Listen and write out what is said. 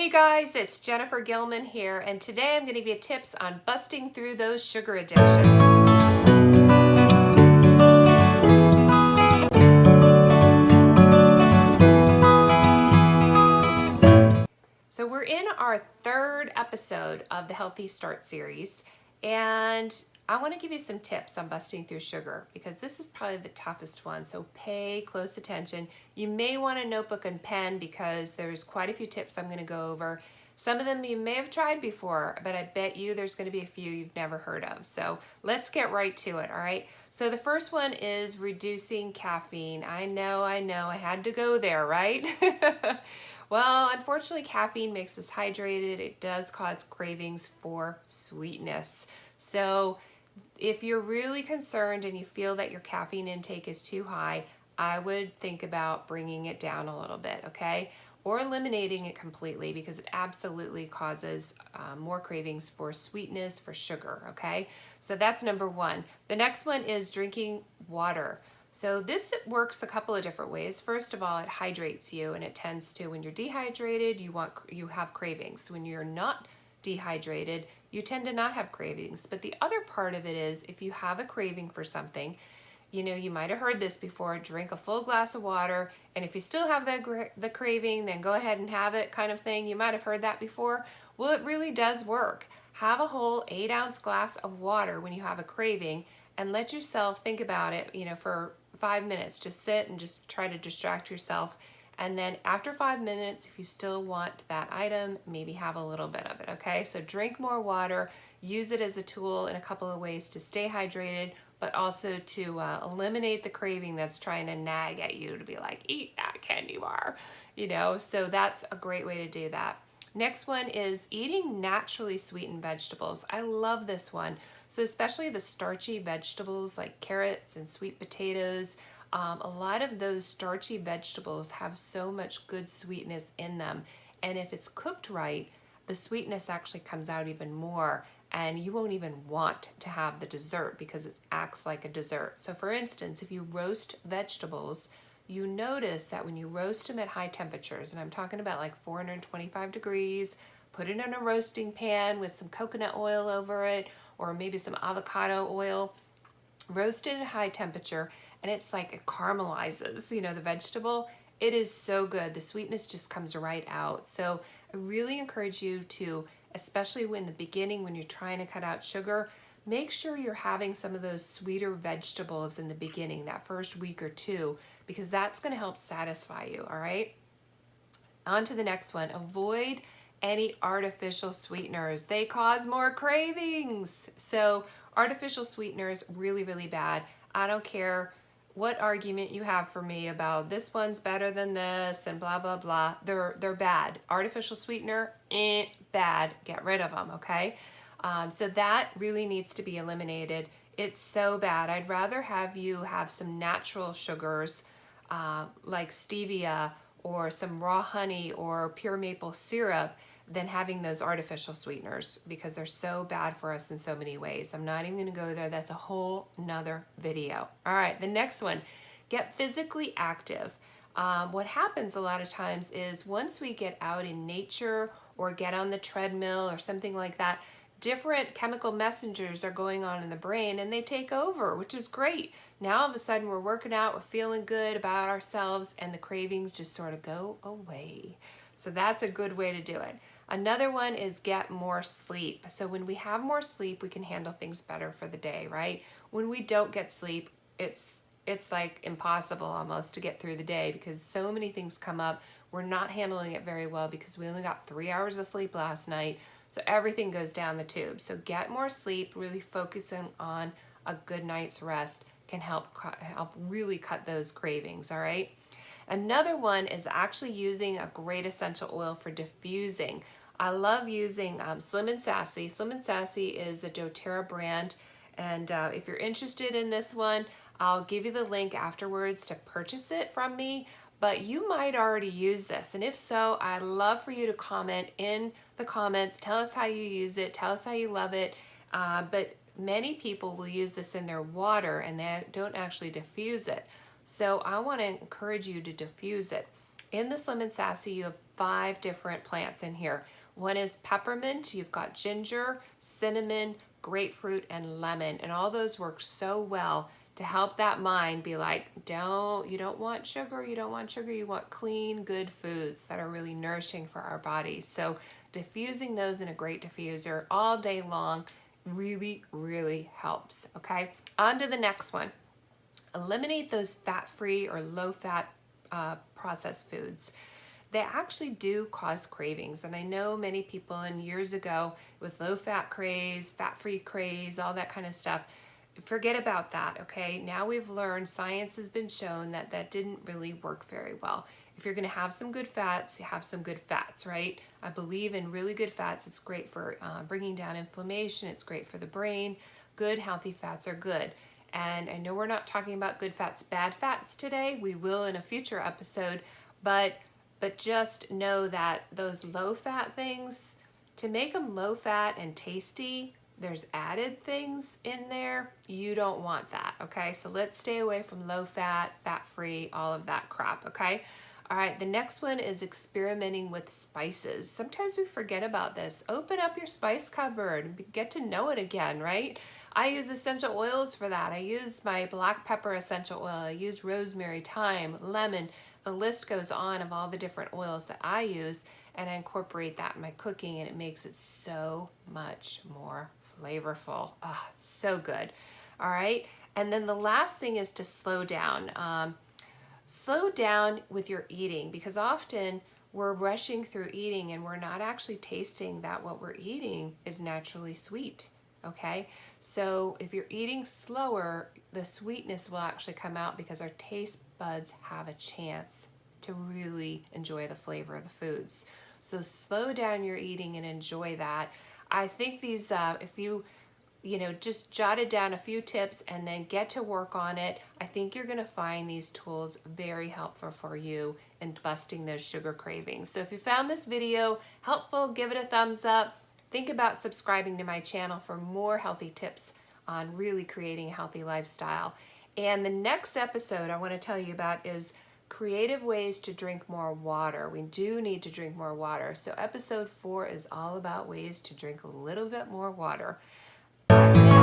Hey guys, it's Jennifer Gilman here, and today I'm going to give you tips on busting through those sugar addictions. So we're in our third episode of the Healthy Start series, and I want to give you some tips on busting through sugar because this is probably the toughest one, so pay close attention. You may want a notebook and pen because there's quite a few tips I'm going to go over. Some of them you may have tried before, but I bet you there's going to be a few you've never heard of. So let's get right to it, all right? So the first one is reducing caffeine. I know, I had to go there, right? Well, unfortunately, caffeine makes us hydrated. It does cause cravings for sweetness. So if you're really concerned and you feel that your caffeine intake is too high, I would think about bringing it down a little bit, okay? Or eliminating it completely because it absolutely causes more cravings for sweetness, for sugar, okay? So that's number one. The next one is drinking water. So this works a couple of different ways. First of all, it hydrates you, and it tends to, when you're dehydrated, you have cravings. When you're not dehydrated, you tend to not have cravings. But the other part of it is if you have a craving for something, you know, you might have heard this before, drink a full glass of water, and if you still have the craving, then go ahead and have it kind of thing. You might have heard that before. Well, it really does work. Have a whole 8-ounce glass of water when you have a craving and let yourself think about it, you know, for 5 minutes. Just sit and just try to distract yourself. And then after 5 minutes, if you still want that item, maybe have a little bit of it, okay? So drink more water, use it as a tool in a couple of ways to stay hydrated, but also to eliminate the craving that's trying to nag at you to be like, eat that candy bar, you know? So that's a great way to do that. Next one is eating naturally sweetened vegetables. I love this one. So especially the starchy vegetables like carrots and sweet potatoes, a lot of those starchy vegetables have so much good sweetness in them. And if it's cooked right, the sweetness actually comes out even more, and you won't even want to have the dessert because it acts like a dessert. So for instance, if you roast vegetables, you notice that when you roast them at high temperatures, and I'm talking about like 425 degrees, put it in a roasting pan with some coconut oil over it, or maybe some avocado oil, roast it at high temperature, and it's like it caramelizes, you know, the vegetable. It is so good. The sweetness just comes right out. So I really encourage you to, especially in the beginning when you're trying to cut out sugar, make sure you're having some of those sweeter vegetables in the beginning, that first week or two, because that's going to help satisfy you, all right? On to the next one. Avoid any artificial sweeteners. They cause more cravings. So artificial sweeteners, really, really bad. I don't care what argument you have for me about this one's better than this and blah, blah, blah. They're bad. Artificial sweetener, bad. Get rid of them, okay? So that really needs to be eliminated. It's so bad. I'd rather have you have some natural sugars like stevia or some raw honey or pure maple syrup than having those artificial sweeteners because they're so bad for us in so many ways. I'm not even gonna go there. That's a whole nother video. All right, the next one, get physically active. What happens a lot of times is once we get out in nature or get on the treadmill or something like that, different chemical messengers are going on in the brain and they take over, which is great. Now all of a sudden we're working out, we're feeling good about ourselves, and the cravings just sort of go away. So that's a good way to do it. Another one is get more sleep. So when we have more sleep, we can handle things better for the day, right? When we don't get sleep, it's like impossible almost to get through the day because so many things come up. We're not handling it very well because we only got 3 hours of sleep last night. So everything goes down the tube. So get more sleep, really focusing on a good night's rest can help really cut those cravings, all right? Another one is actually using a great essential oil for diffusing. I love using Slim and Sassy. Slim and Sassy is a doTERRA brand, and if you're interested in this one, I'll give you the link afterwards to purchase it from me, but you might already use this, and if so, I'd love for you to comment in the comments. Tell us how you use it, tell us how you love it, but many people will use this in their water and they don't actually diffuse it. So I want to encourage you to diffuse it. In the Slim and Sassy, you have 5 different plants in here. One is peppermint, you've got ginger, cinnamon, grapefruit, and lemon, and all those work so well to help that mind be like, you don't want sugar, you don't want sugar, you want clean, good foods that are really nourishing for our bodies. So diffusing those in a great diffuser all day long really, really helps, okay? On to the next one. Eliminate those fat-free or low-fat processed foods. They actually do cause cravings, and I know many people, and years ago it was low-fat craze, fat-free craze, all that kind of stuff. Forget about that, okay? Now we've learned, science has been shown that that didn't really work very well. If you're gonna have some good fats, you have some good fats, right? I believe in really good fats. It's great for bringing down inflammation. It's great for the brain. Good, healthy fats are good. And I know we're not talking about good fats, bad fats today. We will in a future episode, but just know that those low-fat things, to make them low-fat and tasty, there's added things in there. You don't want that, okay? So let's stay away from low-fat, fat-free, all of that crap, okay? All right, the next one is experimenting with spices. Sometimes we forget about this. Open up your spice cupboard and get to know it again, right? I use essential oils for that. I use my black pepper essential oil. I use rosemary, thyme, lemon. The list goes on of all the different oils that I use, and I incorporate that in my cooking, and it makes it so much more flavorful. Oh, it's so good. All right, and then the last thing is to slow down. Slow down with your eating, because often we're rushing through eating and we're not actually tasting that what we're eating is naturally sweet, okay? So if you're eating slower, the sweetness will actually come out because our taste buds have a chance to really enjoy the flavor of the foods. So slow down your eating and enjoy that. I think these, if you just jotted down a few tips and then get to work on it, I think you're gonna find these tools very helpful for you in busting those sugar cravings. So if you found this video helpful, give it a thumbs up. Think about subscribing to my channel for more healthy tips on really creating a healthy lifestyle. And the next episode I wanna tell you about is creative ways to drink more water. We do need to drink more water. So episode 4 is all about ways to drink a little bit more water. Bye for now.